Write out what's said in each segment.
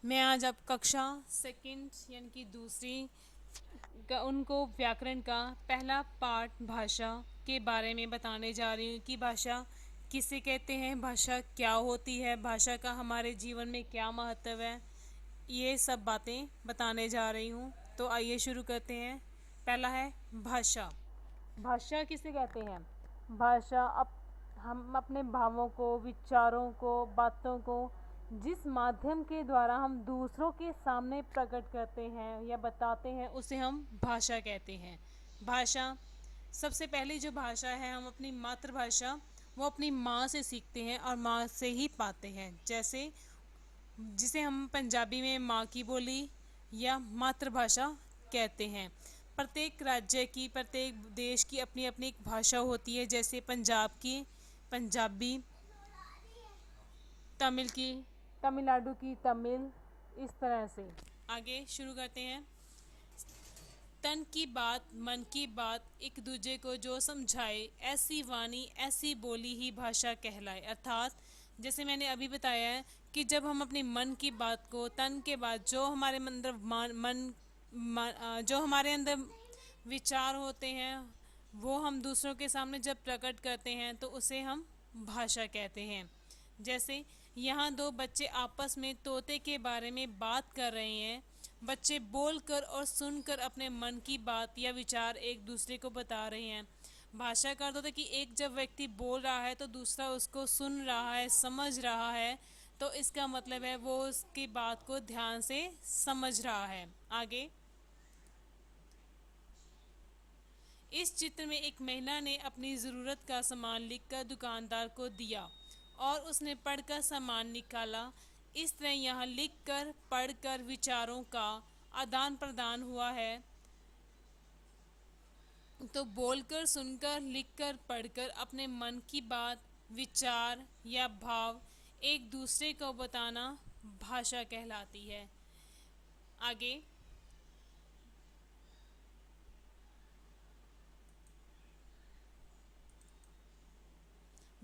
मैं आज अब कक्षा सेकंड यानी कि दूसरी का उनको व्याकरण का पहला पाठ भाषा के बारे में बताने जा रही हूँ कि भाषा किसे कहते हैं, भाषा क्या होती है, भाषा का हमारे जीवन में क्या महत्व है। ये सब बातें बताने जा रही हूँ। तो आइए शुरू करते हैं। पहला है भाषा। भाषा किसे कहते हैं? भाषा हम अपने भावों को, विचारों को, बातों को जिस माध्यम के द्वारा हम दूसरों के सामने प्रकट करते हैं या बताते हैं उसे हम भाषा कहते हैं। भाषा, सबसे पहली जो भाषा है, हम अपनी मातृभाषा वो अपनी माँ से सीखते हैं और माँ से ही पाते हैं। जैसे जिसे हम पंजाबी में माँ की बोली या मातृभाषा कहते हैं। प्रत्येक राज्य की, प्रत्येक देश की अपनी अपनी एक भाषा होती है। जैसे पंजाब की पंजाबी, तमिल की तमिलनाडु की तमिल, इस तरह से। आगे शुरू करते हैं। तन की बात मन की बात एक दूजे को जो समझाए, ऐसी वाणी ऐसी बोली ही भाषा कहलाए। अर्थात जैसे मैंने अभी बताया है कि जब हम अपने मन की बात को, तन के बाद जो हमारे अंदर जो हमारे अंदर विचार होते हैं वो हम दूसरों के सामने जब प्रकट करते हैं तो उसे हम भाषा कहते हैं। जैसे यहाँ दो बच्चे आपस में तोते के बारे में बात कर रहे हैं। बच्चे बोलकर और सुनकर अपने मन की बात या विचार एक दूसरे को बता रहे हैं। भाषा का अर्थ होता है कि एक जब व्यक्ति बोल रहा है तो दूसरा उसको सुन रहा है, समझ रहा है। तो इसका मतलब है वो उसकी बात को ध्यान से समझ रहा है। आगे, इस चित्र में एक महिला ने अपनी ज़रूरत का सामान लिखकर दुकानदार को दिया और उसने पढ़कर सामान निकाला। इस तरह यहाँ लिखकर पढ़कर विचारों का आदान प्रदान हुआ है। तो बोलकर, सुनकर, लिखकर, पढ़कर अपने मन की बात, विचार या भाव एक दूसरे को बताना भाषा कहलाती है। आगे,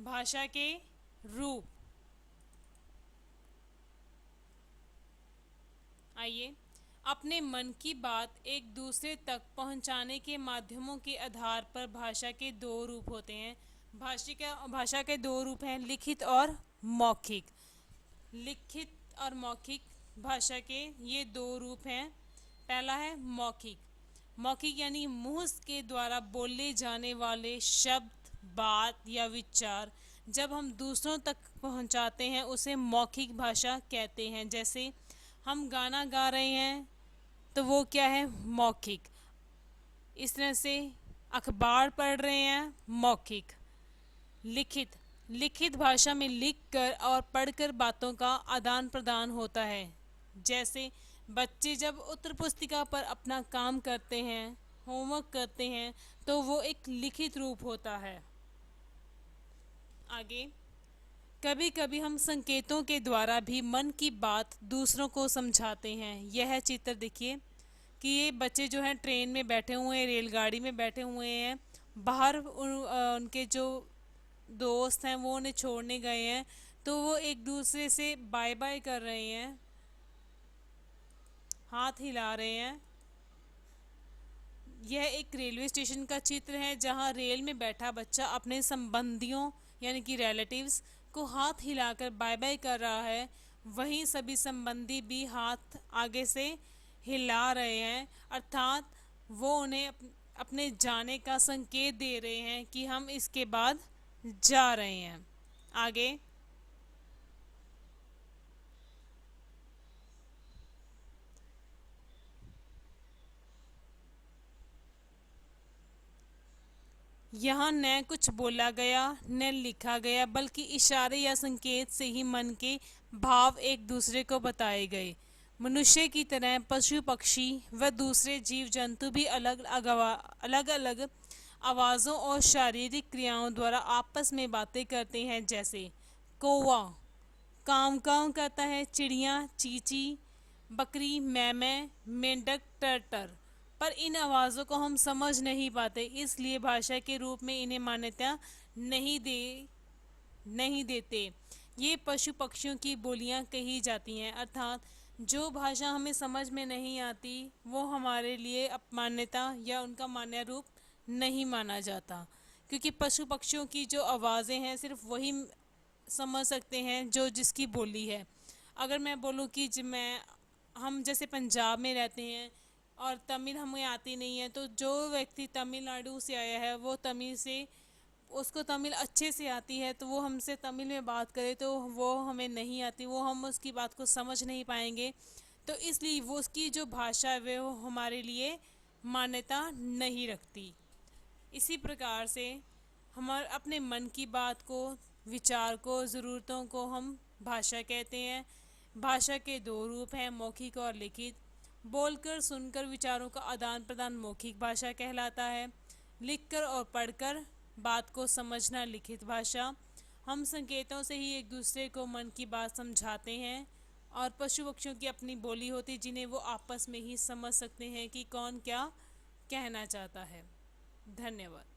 भाषा के रूप। आइए, अपने मन की बात एक दूसरे तक पहुंचाने के माध्यमों के आधार पर भाषा के दो रूप होते हैं। भाषा के दो रूप हैं, लिखित और मौखिक। लिखित और मौखिक भाषा के ये दो रूप हैं। पहला है मौखिक। मौखिक यानी मुंह के द्वारा बोले जाने वाले शब्द, बात या विचार जब हम दूसरों तक पहुंचाते हैं उसे मौखिक भाषा कहते हैं। जैसे हम गाना गा रहे हैं तो वो क्या है? मौखिक। इस तरह से अखबार पढ़ रहे हैं, मौखिक। लिखित, लिखित भाषा में लिखकर और पढ़कर बातों का आदान प्रदान होता है। जैसे बच्चे जब उत्तर पुस्तिका पर अपना काम करते हैं, होमवर्क करते हैं, तो वो एक लिखित रूप होता है। आगे, कभी कभी हम संकेतों के द्वारा भी मन की बात दूसरों को समझाते हैं। यह चित्र देखिए कि ये बच्चे जो हैं ट्रेन में बैठे हुए हैं, रेलगाड़ी में बैठे हुए हैं। बाहर उनके जो दोस्त हैं वो उन्हें छोड़ने गए हैं, तो वो एक दूसरे से बाय बाय कर रहे हैं, हाथ हिला रहे हैं। यह एक रेलवे स्टेशन का चित्र है जहां रेल में बैठा बच्चा अपने संबंधियों यानी कि रिलेटिव्स को हाथ हिलाकर बाय बाय कर रहा है। वहीं सभी संबंधी भी हाथ आगे से हिला रहे हैं, अर्थात वो उन्हें अपने जाने का संकेत दे रहे हैं कि हम इसके बाद जा रहे हैं। आगे, यहाँ न कुछ बोला गया न लिखा गया, बल्कि इशारे या संकेत से ही मन के भाव एक दूसरे को बताए गए। मनुष्य की तरह पशु पक्षी व दूसरे जीव जंतु भी अलग अलग आवाज़ों और शारीरिक क्रियाओं द्वारा आपस में बातें करते हैं। जैसे कौवा काव काव कहता है, चिड़िया चींची, बकरी मै मै, मेंढक टर टर। पर इन आवाज़ों को हम समझ नहीं पाते, इसलिए भाषा के रूप में इन्हें मान्यता नहीं दे नहीं देते। ये पशु पक्षियों की बोलियां कही जाती हैं। अर्थात जो भाषा हमें समझ में नहीं आती वो हमारे लिए अपमान्यता या उनका मान्य रूप नहीं माना जाता, क्योंकि पशु पक्षियों की जो आवाज़ें हैं सिर्फ वही समझ सकते हैं जो जिसकी बोली है। अगर मैं बोलूँ कि मैं हम जैसे पंजाब में रहते हैं और तमिल हमें आती नहीं है, तो जो व्यक्ति तमिलनाडु से आया है वो तमिल से उसको तमिल अच्छे से आती है, तो वो हमसे तमिल में बात करे तो वो हमें नहीं आती, वो हम उसकी बात को समझ नहीं पाएंगे। तो इसलिए वो उसकी जो भाषा है वो हमारे लिए मान्यता नहीं रखती। इसी प्रकार से हमारे अपने मन की बात को, विचार को, ज़रूरतों को हम भाषा कहते हैं। भाषा के दो रूप हैं, मौखिक और लिखित। बोलकर सुनकर विचारों का आदान प्रदान मौखिक भाषा कहलाता है। लिखकर और पढ़कर बात को समझना लिखित भाषा। हम संकेतों से ही एक दूसरे को मन की बात समझाते हैं। और पशु पक्षियों की अपनी बोली होती जिन्हें वो आपस में ही समझ सकते हैं कि कौन क्या कहना चाहता है। धन्यवाद।